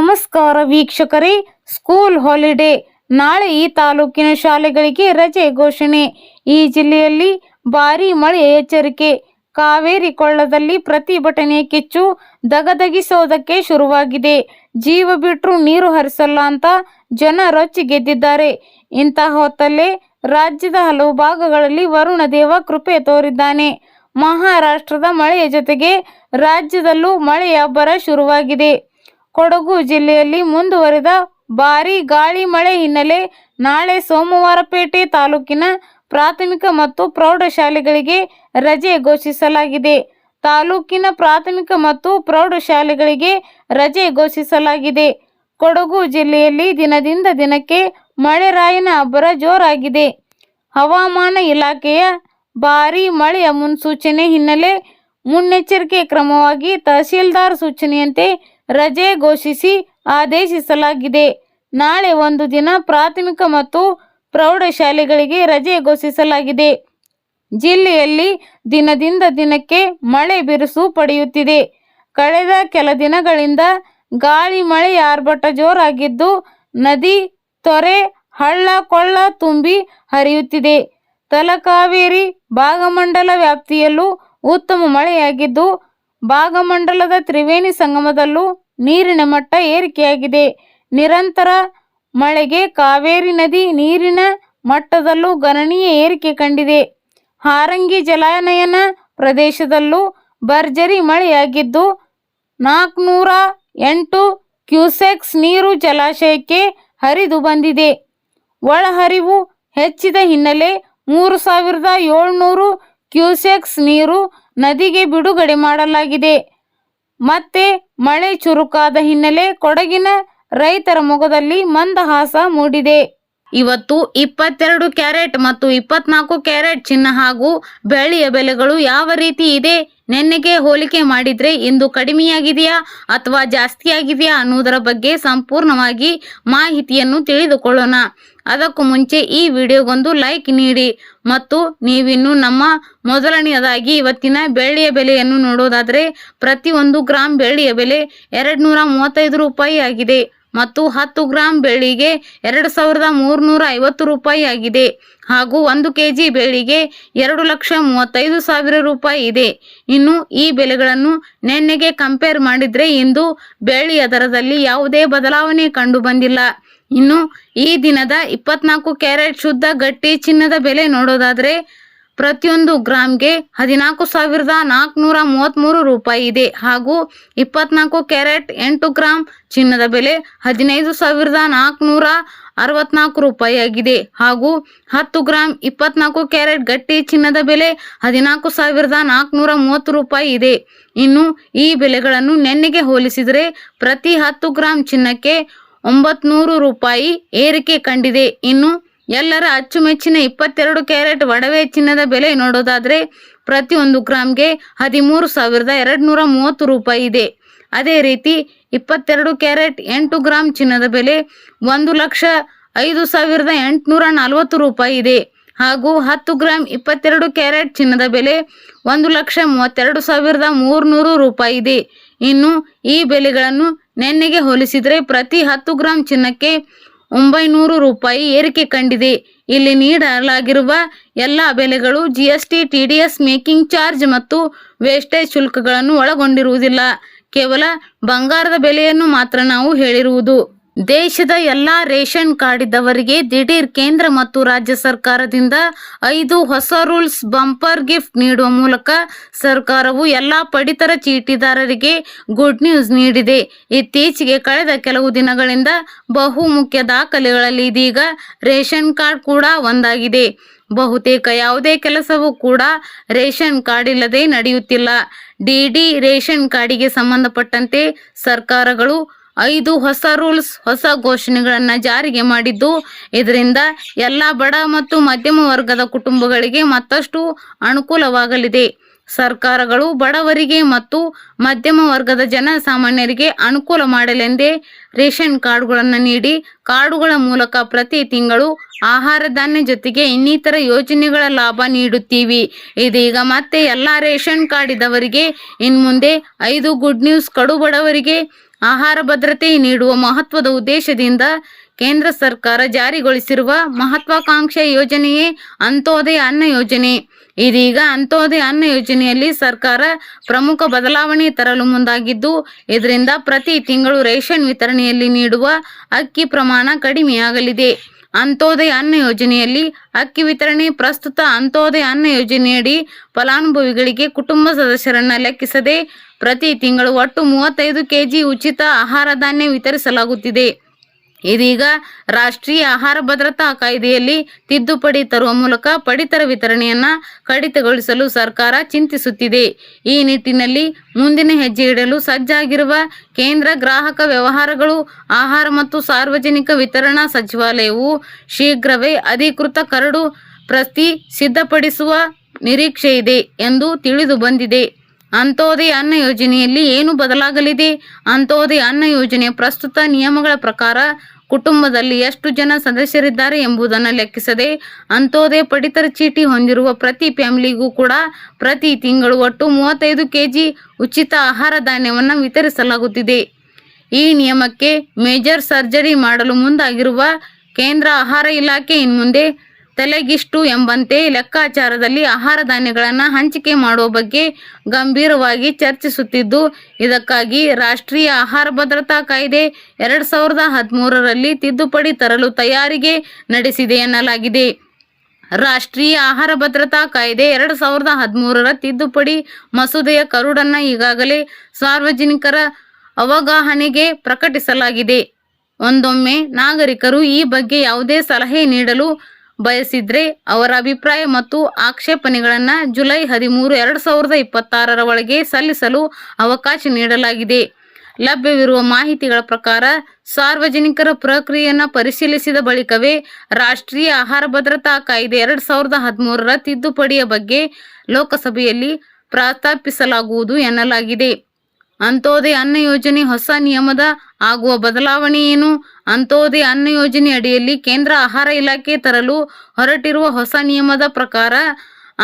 ನಮಸ್ಕಾರ ವೀಕ್ಷಕರೇ, school holiday ನಾಳೆ ಈ ತಾಲೂಕಿನ ಶಾಲೆಗಳಿಗೆ ರಜೆ ಘೋಷಣೆ. ಈ ಜಿಲ್ಲೆಯಲ್ಲಿ ಭಾರೀ ಮಳೆ ಎಚ್ಚರಿಕೆ. ಕಾವೇರಿ ಕೊಳ್ಳದಲ್ಲಿ ಪ್ರತಿಭಟನೆ ಕಿಚ್ಚು ದಗದಗಿಸೋದಕ್ಕೆ ಶುರುವಾಗಿದೆ. ಜೀವ ಬಿಟ್ರೂ ನೀರು ಹರಿಸಲ್ಲ ಅಂತ ಜನ ರೊಚ್ಚಿಗೆದ್ದಿದ್ದಾರೆ. ಇಂತಹ ಹೊತ್ತಲ್ಲೇ ರಾಜ್ಯದ ಹಲವು ಭಾಗಗಳಲ್ಲಿ ವರುಣ ದೇವ ಕೃಪೆ ತೋರಿದ್ದಾನೆ. ಮಹಾರಾಷ್ಟ್ರದ ಮಳೆಯ ಜೊತೆಗೆ ರಾಜ್ಯದಲ್ಲೂ ಮಳೆಯ ಅಬ್ಬರ ಶುರುವಾಗಿದೆ. ಕೊಡಗು ಜಿಲ್ಲೆಯಲ್ಲಿ ಮುಂದುವರಿದ ಭಾರೀ ಗಾಳಿ ಮಳೆ ಹಿನ್ನೆಲೆ ನಾಳೆ ಸೋಮವಾರಪೇಟೆ ತಾಲೂಕಿನ ಪ್ರಾಥಮಿಕ ಮತ್ತು ಪ್ರೌಢಶಾಲೆಗಳಿಗೆ ರಜೆ ಘೋಷಿಸಲಾಗಿದೆ. ತಾಲೂಕಿನ ಪ್ರಾಥಮಿಕ ಮತ್ತು ಪ್ರೌಢಶಾಲೆಗಳಿಗೆ ರಜೆ ಘೋಷಿಸಲಾಗಿದೆ. ಕೊಡಗು ಜಿಲ್ಲೆಯಲ್ಲಿ ದಿನದಿಂದ ದಿನಕ್ಕೆ ಮಳೆರಾಯನ ಅಬ್ಬರ ಜೋರಾಗಿದೆ. ಹವಾಮಾನ ಇಲಾಖೆಯ ಭಾರೀ ಮಳೆಯ ಮುನ್ಸೂಚನೆ ಹಿನ್ನೆಲೆ ಮುನ್ನೆಚ್ಚರಿಕೆ ಕ್ರಮವಾಗಿ ತಹಸೀಲ್ದಾರ್ ಸೂಚನೆಯಂತೆ ರಜೆ ಘೋಷಿಸಿ ಆದೇಶಿಸಲಾಗಿದೆ. ನಾಳೆ ಒಂದು ದಿನ ಪ್ರಾಥಮಿಕ ಮತ್ತು ಪ್ರೌಢಶಾಲೆಗಳಿಗೆ ರಜೆ ಘೋಷಿಸಲಾಗಿದೆ. ಜಿಲ್ಲೆಯಲ್ಲಿ ದಿನದಿಂದ ದಿನಕ್ಕೆ ಮಳೆ ಬಿರುಸು ಪಡೆಯುತ್ತಿದೆ. ಕಳೆದ ಕೆಲ ದಿನಗಳಿಂದ ಗಾಳಿ ಮಳೆಯ ಆರ್ಭಟ ಜೋರಾಗಿದ್ದು ನದಿ, ತೊರೆ, ಹಳ್ಳ ಕೊಳ್ಳ ತುಂಬಿ ಹರಿಯುತ್ತಿದೆ. ತಲಕಾವೇರಿ ಭಾಗಮಂಡಲ ವ್ಯಾಪ್ತಿಯಲ್ಲೂ ಉತ್ತಮ ಮಳೆಯಾಗಿದ್ದು ಭಾಗಮಂಡಲದ ತ್ರಿವೇಣಿ ಸಂಗಮದಲ್ಲೂ ನೀರಿನ ಮಟ್ಟ ಏರಿಕೆಯಾಗಿದೆ. ನಿರಂತರ ಮಳೆಗೆ ಕಾವೇರಿ ನದಿ ನೀರಿನ ಮಟ್ಟದಲ್ಲೂ ಗಣನೀಯ ಏರಿಕೆ ಕಂಡಿದೆ. ಹಾರಂಗಿ ಜಲಾನಯನ ಪ್ರದೇಶದಲ್ಲೂ ಭರ್ಜರಿ ಮಳೆಯಾಗಿದ್ದು 408 ಕ್ಯೂಸೆಕ್ಸ್ ನೀರು ಜಲಾಶಯಕ್ಕೆ ಹರಿದು ಬಂದಿದೆ. ಒಳಹರಿವು ಹೆಚ್ಚಿದ ಹಿನ್ನೆಲೆ 3700 ಕ್ಯೂಸೆಕ್ಸ್ ನೀರು ನದಿಗೆ ಬಿಡುಗಡೆ ಮಾಡಲಾಗಿದೆ. ಮತ್ತೆ ಮಳೆ ಚುರುಕಾದ ಹಿನ್ನೆಲೆ ಕೊಡಗಿನ ರೈತರ ಮೊಗದಲ್ಲಿ ಮಂದಹಾಸ ಮೂಡಿದೆ. ಇವತ್ತು 22 ಕ್ಯಾರೆಟ್ ಮತ್ತು 24 ಕ್ಯಾರೆಟ್ ಚಿನ್ನ ಹಾಗೂ ಬೆಳ್ಳಿಯ ಬೆಲೆಗಳು ಯಾವ ರೀತಿ ಇದೆ, ನೆನ್ನೆಗೆ ಹೋಲಿಕೆ ಮಾಡಿದ್ರೆ ಇಂದು ಕಡಿಮೆಯಾಗಿದೆಯಾ ಅಥವಾ ಜಾಸ್ತಿಯಾಗಿದೆಯಾ ಅನ್ನುವುದರ ಬಗ್ಗೆ ಸಂಪೂರ್ಣವಾಗಿ ಮಾಹಿತಿಯನ್ನು ತಿಳಿದುಕೊಳ್ಳೋಣ. ಅದಕ್ಕೂ ಮುಂಚೆ ಈ ವಿಡಿಯೋಗೊಂದು ಲೈಕ್ ನೀಡಿ ಮತ್ತು ನೀವಿನ್ನು ನಮ್ಮ ಮೊದಲನೆಯದಾಗಿ ಇವತ್ತಿನ ಬೆಳ್ಳಿಯ ಬೆಲೆಯನ್ನು ನೋಡೋದಾದರೆ ಪ್ರತಿ 1 ಗ್ರಾಂ ಬೆಳ್ಳಿಯ ಬೆಲೆ 235 ರೂಪಾಯಿ ಆಗಿದೆ ಮತ್ತು 10 ಗ್ರಾಂ ಬೆಳ್ಳಿಗೆ 2350 ರೂಪಾಯಿ ಆಗಿದೆ ಹಾಗೂ 1 ಕೆಜಿ ಬೆಳ್ಳಿಗೆ 2,35,000 ರೂಪಾಯಿ ಇದೆ. ಇನ್ನು ಈ ಬೆಲೆಗಳನ್ನು ನಿನ್ನೆಗೆ ಕಂಪೇರ್ ಮಾಡಿದ್ರೆ ಇಂದು ಬೆಳ್ಳಿಯ ದರದಲ್ಲಿ ಯಾವುದೇ ಬದಲಾವಣೆ ಕಂಡು ಬಂದಿಲ್ಲ. ಇನ್ನು ಈ ದಿನದ 24 ಕ್ಯಾರೆಟ್ ಶುದ್ಧ ಗಟ್ಟಿ ಚಿನ್ನದ ಬೆಲೆ ನೋಡೋದಾದ್ರೆ ಪ್ರತಿಯೊಂದು ಗ್ರಾಮ್ಗೆ 14,433 ರೂಪಾಯಿ ಇದೆ ಹಾಗೂ 24 ಕ್ಯಾರೆಟ್ 8 ಗ್ರಾಂ ಚಿನ್ನದ ಬೆಲೆ 15,464 ರೂಪಾಯಿ ಆಗಿದೆ ಹಾಗೂ 10 ಗ್ರಾಂ 24 ಕ್ಯಾರೆಟ್ ಗಟ್ಟಿ ಚಿನ್ನದ ಬೆಲೆ 14,430 ರೂಪಾಯಿ ಇದೆ. ಇನ್ನು ಈ ಬೆಲೆಗಳನ್ನು ನಿನ್ನೆಗೆ ಹೋಲಿಸಿದರೆ ಪ್ರತಿ 10 ಗ್ರಾಂ ಚಿನ್ನಕ್ಕೆ 900 ರೂಪಾಯಿ ಏರಿಕೆ ಕಂಡಿದೆ. ಇನ್ನು ಎಲ್ಲರ ಅಚ್ಚುಮೆಚ್ಚಿನ 22 ಕ್ಯಾರೆಟ್ ಒಡವೆ ಚಿನ್ನದ ಬೆಲೆ ನೋಡೋದಾದ್ರೆ ಪ್ರತಿ 1 ಗ್ರಾಮ್ಗೆ 13,230 ರೂಪಾಯಿ ಇದೆ. ಅದೇ ರೀತಿ 22 ಕ್ಯಾರೆಟ್ 8 ಗ್ರಾಂ ಚಿನ್ನದ ಬೆಲೆ 1,05,840 ರೂಪಾಯಿ ಇದೆ ಹಾಗೂ 10 ಗ್ರಾಂ 22 ಕ್ಯಾರೆಟ್ ಚಿನ್ನದ ಬೆಲೆ 1,32,300 ರೂಪಾಯಿ ಇದೆ. ಇನ್ನು ಈ ಬೆಲೆಗಳನ್ನು ನಿನ್ನೆಗೆ ಹೋಲಿಸಿದರೆ ಪ್ರತಿ 10 ಗ್ರಾಂ ಚಿನ್ನಕ್ಕೆ 900 ರೂಪಾಯಿ ಏರಿಕೆ ಕಂಡಿದೆ. ಇಲ್ಲಿ ನೀಡಲಾಗಿರುವ ಎಲ್ಲ ಬೆಲೆಗಳು GST, TDS, ಮೇಕಿಂಗ್ ಚಾರ್ಜ್ ಮತ್ತು ವೇಸ್ಟೇಜ್ ಶುಲ್ಕಗಳನ್ನು ಒಳಗೊಂಡಿರುವುದಿಲ್ಲ. ಕೇವಲ ಬಂಗಾರದ ಬೆಲೆಯನ್ನು ಮಾತ್ರ ನಾವು ಹೇಳಿರುವುದು. ದೇಶದ ಎಲ್ಲ ರೇಷನ್ ಕಾರ್ಡ್ ಇದ್ದವರಿಗೆ ದಿಢೀರ್ ಕೇಂದ್ರ ಮತ್ತು ರಾಜ್ಯ ಸರ್ಕಾರದಿಂದ 5 ಹೊಸ ರೂಲ್ಸ್ ಬಂಪರ್ ಗಿಫ್ಟ್ ನೀಡುವ ಮೂಲಕ ಸರ್ಕಾರವು ಎಲ್ಲ ಪಡಿತರ ಚೀಟಿದಾರರಿಗೆ ಗುಡ್ ನ್ಯೂಸ್ ನೀಡಿದೆ. ಇತ್ತೀಚೆಗೆ ಕಳೆದ ಕೆಲವು ದಿನಗಳಿಂದ ಬಹುಮುಖ್ಯ ದಾಖಲೆಗಳಲ್ಲಿ ಇದೀಗ ರೇಷನ್ ಕಾರ್ಡ್ ಕೂಡ ಒಂದಾಗಿದೆ. ಬಹುತೇಕ ಯಾವುದೇ ಕೆಲಸವೂ ಕೂಡ ರೇಷನ್ ಕಾರ್ಡ್ ಇಲ್ಲದೆ ನಡೆಯುತ್ತಿಲ್ಲ. DD ರೇಷನ್ ಕಾರ್ಡಿಗೆ ಸಂಬಂಧಪಟ್ಟಂತೆ ಸರ್ಕಾರಗಳು 5 ಹೊಸ ರೂಲ್ಸ್, ಹೊಸ ಘೋಷಣೆಗಳನ್ನು ಜಾರಿಗೆ ಮಾಡಿದ್ದು ಇದರಿಂದ ಎಲ್ಲ ಬಡ ಮತ್ತು ಮಧ್ಯಮ ವರ್ಗದ ಕುಟುಂಬಗಳಿಗೆ ಮತ್ತಷ್ಟು ಅನುಕೂಲವಾಗಲಿದೆ. ಸರ್ಕಾರಗಳು ಬಡವರಿಗೆ ಮತ್ತು ಮಧ್ಯಮ ವರ್ಗದ ಜನಸಾಮಾನ್ಯರಿಗೆ ಅನುಕೂಲ ಮಾಡಲೆಂದೇ ರೇಷನ್ ಕಾರ್ಡುಗಳನ್ನು ನೀಡಿ ಕಾರ್ಡುಗಳ ಮೂಲಕ ಪ್ರತಿ ತಿಂಗಳು ಆಹಾರ ಧಾನ್ಯ ಜೊತೆಗೆ ಇನ್ನಿತರ ಯೋಜನೆಗಳ ಲಾಭ ನೀಡುತ್ತೀವಿ. ಇದೀಗ ಮತ್ತೆ ಎಲ್ಲ ರೇಷನ್ ಕಾರ್ಡ್ ಇದ್ದವರಿಗೆ ಇನ್ಮುಂದೆ 5 ಗುಡ್ ನ್ಯೂಸ್. ಕಡು ಬಡವರಿಗೆ ಆಹಾರ ಭದ್ರತೆ ನೀಡುವ ಮಹತ್ವದ ಉದ್ದೇಶದಿಂದ ಕೇಂದ್ರ ಸರ್ಕಾರ ಜಾರಿಗೊಳಿಸಿರುವ ಮಹತ್ವಾಕಾಂಕ್ಷೆ ಯೋಜನೆಯೇ ಅಂತ್ಯೋದಯ ಅನ್ನ ಯೋಜನೆ. ಇದೀಗ ಅಂತ್ಯೋದಯ ಅನ್ನ ಯೋಜನೆಯಲ್ಲಿ ಸರ್ಕಾರ ಪ್ರಮುಖ ಬದಲಾವಣೆ ತರಲು ಮುಂದಾಗಿದ್ದು, ಇದರಿಂದ ಪ್ರತಿ ತಿಂಗಳು ರೇಷನ್ ವಿತರಣೆಯಲ್ಲಿ ನೀಡುವ ಅಕ್ಕಿ ಪ್ರಮಾಣ ಕಡಿಮೆಯಾಗಲಿದೆ. ಅಂತ್ಯೋದಯ ಅನ್ನ ಯೋಜನೆಯಲ್ಲಿ ಅಕ್ಕಿ ವಿತರಣೆ ಪ್ರಸ್ತುತ ಅಂತ್ಯೋದಯ ಅನ್ನ ಯೋಜನೆಯಡಿ ಫಲಾನುಭವಿಗಳಿಗೆ ಕುಟುಂಬ ಸದಸ್ಯರನ್ನ ಲೆಕ್ಕಿಸದೆ ಪ್ರತಿ ತಿಂಗಳು ಒಟ್ಟು 35 ಕೆಜಿ ಉಚಿತ ಆಹಾರ ಧಾನ್ಯ ವಿತರಿಸಲಾಗುತ್ತಿದೆ. ಇದೀಗ ರಾಷ್ಟ್ರೀಯ ಆಹಾರ ಭದ್ರತಾ ಕಾಯ್ದೆಯಲ್ಲಿ ತಿದ್ದುಪಡಿ ತರುವ ಮೂಲಕ ಪಡಿತರ ವಿತರಣೆಯನ್ನ ಕಡಿತಗೊಳಿಸಲು ಸರ್ಕಾರ ಚಿಂತಿಸುತ್ತಿದೆ. ಈ ನಿಟ್ಟಿನಲ್ಲಿ ಮುಂದಿನ ಹೆಜ್ಜೆ ಇಡಲು ಸಜ್ಜಾಗಿರುವ ಕೇಂದ್ರ ಗ್ರಾಹಕ ವ್ಯವಹಾರಗಳು, ಆಹಾರ ಮತ್ತು ಸಾರ್ವಜನಿಕ ವಿತರಣಾ ಸಚಿವಾಲಯವು ಶೀಘ್ರವೇ ಅಧಿಕೃತ ಕರಡು ಪ್ರತಿ ಸಿದ್ಧಪಡಿಸುವ ನಿರೀಕ್ಷೆ ಇದೆ ಎಂದು ತಿಳಿದು ಬಂದಿದೆ. ಅಂತ್ಯೋದಯ ಅನ್ನ ಯೋಜನೆಯಲ್ಲಿ ಏನು ಬದಲಾಗಲಿದೆ? ಅಂತ್ಯೋದಯ ಅನ್ನ ಯೋಜನೆಯ ಪ್ರಸ್ತುತ ನಿಯಮಗಳ ಪ್ರಕಾರ ಕುಟುಂಬದಲ್ಲಿ ಎಷ್ಟು ಜನ ಸದಸ್ಯರಿದ್ದಾರೆ ಎಂಬುದನ್ನು ಲೆಕ್ಕಿಸದೆ ಅಂತ್ಯೋದಯ ಪಡಿತರ ಚೀಟಿ ಹೊಂದಿರುವ ಪ್ರತಿ ಫ್ಯಾಮಿಲಿಗೂ ಕೂಡ ಪ್ರತಿ ತಿಂಗಳು ಒಟ್ಟು 35 ಕೆಜಿ ಉಚಿತ ಆಹಾರ ಧಾನ್ಯವನ್ನು ವಿತರಿಸಲಾಗುತ್ತಿದೆ. ಈ ನಿಯಮಕ್ಕೆ ಮೇಜರ್ ಸರ್ಜರಿ ಮಾಡಲು ಮುಂದಾಗಿರುವ ಕೇಂದ್ರ ಆಹಾರ ಇಲಾಖೆ ಇನ್ಮುಂದೆ ತಲೆಗಿಷ್ಟು ಎಂಬಂತೆ ಲೆಕ್ಕಾಚಾರದಲ್ಲಿ ಆಹಾರ ಧಾನ್ಯಗಳನ್ನು ಹಂಚಿಕೆ ಮಾಡುವ ಬಗ್ಗೆ ಗಂಭೀರವಾಗಿ ಚರ್ಚಿಸುತ್ತಿದ್ದು, ಇದಕ್ಕಾಗಿ ರಾಷ್ಟ್ರೀಯ ಆಹಾರ ಭದ್ರತಾ ಕಾಯ್ದೆ 2013ರಲ್ಲಿ ತಿದ್ದುಪಡಿ ತರಲು ತಯಾರಿಗೆ ನಡೆಸಿದೆ ಎನ್ನಲಾಗಿದೆ. ರಾಷ್ಟ್ರೀಯ ಆಹಾರ ಭದ್ರತಾ ಕಾಯ್ದೆ 2013ರ ತಿದ್ದುಪಡಿ ಮಸೂದೆಯ ಕರಡನ್ನು ಈಗಾಗಲೇ ಸಾರ್ವಜನಿಕರ ಅವಗಾಹನೆಗೆ ಪ್ರಕಟಿಸಲಾಗಿದೆ. ಒಂದೊಮ್ಮೆ ನಾಗರಿಕರು ಈ ಬಗ್ಗೆ ಯಾವುದೇ ಸಲಹೆ ನೀಡಲು ಬಯಸಿದ್ರೆ ಅವರ ಅಭಿಪ್ರಾಯ ಮತ್ತು ಆಕ್ಷೇಪಣೆಗಳನ್ನು ಜುಲೈ 13, 2026ರ ಒಳಗೆ ಸಲ್ಲಿಸಲು ಅವಕಾಶ ನೀಡಲಾಗಿದೆ. ಲಭ್ಯವಿರುವ ಮಾಹಿತಿಗಳ ಪ್ರಕಾರ ಸಾರ್ವಜನಿಕರ ಪ್ರಕ್ರಿಯೆಯನ್ನು ಪರಿಶೀಲಿಸಿದ ಬಳಿಕವೇ ರಾಷ್ಟ್ರೀಯ ಆಹಾರ ಭದ್ರತಾ ಕಾಯ್ದೆ 2013ರ ತಿದ್ದುಪಡಿಯ ಬಗ್ಗೆ ಲೋಕಸಭೆಯಲ್ಲಿ ಪ್ರಸ್ತಾಪಿಸಲಾಗುವುದು ಎನ್ನಲಾಗಿದೆ. ಅಂತ್ಯೋದಯ ಅನ್ನ ಯೋಜನೆ ಹೊಸ ನಿಯಮದ ಆಗುವ ಬದಲಾವಣೆ ಏನು? ಅಂತ್ಯೋದಯ ಅನ್ನ ಯೋಜನೆ ಅಡಿಯಲ್ಲಿ ಕೇಂದ್ರ ಆಹಾರ ಇಲಾಖೆ ತರಲು ಹೊರಟಿರುವ ಹೊಸ ನಿಯಮದ ಪ್ರಕಾರ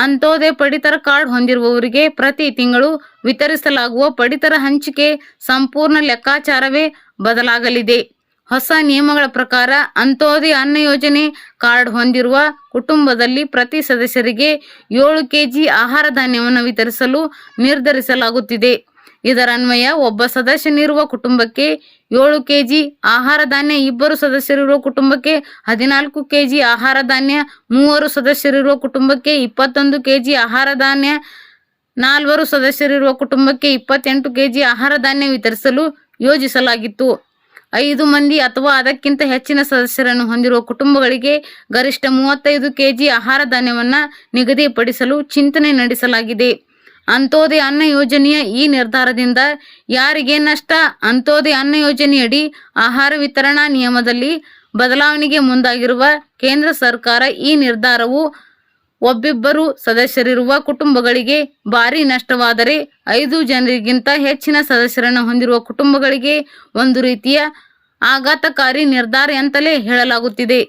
ಅಂತ್ಯೋದಯ ಪಡಿತರ ಕಾರ್ಡ್ ಹೊಂದಿರುವವರಿಗೆ ಪ್ರತಿ ತಿಂಗಳು ವಿತರಿಸಲಾಗುವ ಪಡಿತರ ಹಂಚಿಕೆ ಸಂಪೂರ್ಣ ಲೆಕ್ಕಾಚಾರವೇ ಬದಲಾಗಲಿದೆ. ಹೊಸ ನಿಯಮಗಳ ಪ್ರಕಾರ ಅಂತ್ಯೋದಯ ಅನ್ನ ಯೋಜನೆ ಕಾರ್ಡ್ ಹೊಂದಿರುವ ಕುಟುಂಬದಲ್ಲಿ ಪ್ರತಿ ಸದಸ್ಯರಿಗೆ 7 ಕೆಜಿ ಆಹಾರ ಧಾನ್ಯವನ್ನು ವಿತರಿಸಲು ನಿರ್ಧರಿಸಲಾಗುತ್ತಿದೆ. ಇದರನ್ವಯ ಒಬ್ಬ ಸದಸ್ಯನಿರುವ ಕುಟುಂಬಕ್ಕೆ 7 ಕೆಜಿ ಆಹಾರ ಧಾನ್ಯ, ಇಬ್ಬರು ಸದಸ್ಯರಿರುವ ಕುಟುಂಬಕ್ಕೆ 14 ಕೆಜಿ ಆಹಾರ ಧಾನ್ಯ, 3 ಸದಸ್ಯರಿರುವ ಕುಟುಂಬಕ್ಕೆ 21 ಕೆಜಿ ಆಹಾರ ಧಾನ್ಯ, 4 ಸದಸ್ಯರಿರುವ ಕುಟುಂಬಕ್ಕೆ 28 ಕೆಜಿ ಆಹಾರ ಧಾನ್ಯ ವಿತರಿಸಲು ಯೋಜಿಸಲಾಗಿತ್ತು. 5 ಮಂದಿ ಅಥವಾ ಅದಕ್ಕಿಂತ ಹೆಚ್ಚಿನ ಸದಸ್ಯರನ್ನು ಹೊಂದಿರುವ ಕುಟುಂಬಗಳಿಗೆ ಗರಿಷ್ಠ 35 ಕೆಜಿ ಆಹಾರ ಧಾನ್ಯವನ್ನು ನಿಗದಿಪಡಿಸಲು ಚಿಂತನೆ ನಡೆಸಲಾಗಿದೆ. ಅಂತ್ಯೋದಯ ಅನ್ನ ಯೋಜನೆಯ ಈ ನಿರ್ಧಾರದಿಂದ ಯಾರಿಗೆ ನಷ್ಟ? ಅಂತ್ಯೋದಯ ಅನ್ನ ಯೋಜನೆಯಡಿ ಆಹಾರ ವಿತರಣಾ ನಿಯಮದಲ್ಲಿ ಬದಲಾವಣೆಗೆ ಮುಂದಾಗಿರುವ ಕೇಂದ್ರ ಸರ್ಕಾರ ಈ ನಿರ್ಧಾರವು ಒಬ್ಬಿಬ್ಬರು ಸದಸ್ಯರಿರುವ ಕುಟುಂಬಗಳಿಗೆ ಭಾರಿ ನಷ್ಟವಾದರೆ 5 ಜನರಿಗಿಂತ ಹೆಚ್ಚಿನ ಸದಸ್ಯರನ್ನು ಹೊಂದಿರುವ ಕುಟುಂಬಗಳಿಗೆ ಒಂದು ರೀತಿಯ ಆಘಾತಕಾರಿ ನಿರ್ಧಾರ ಅಂತಲೇ ಹೇಳಲಾಗುತ್ತಿದೆ.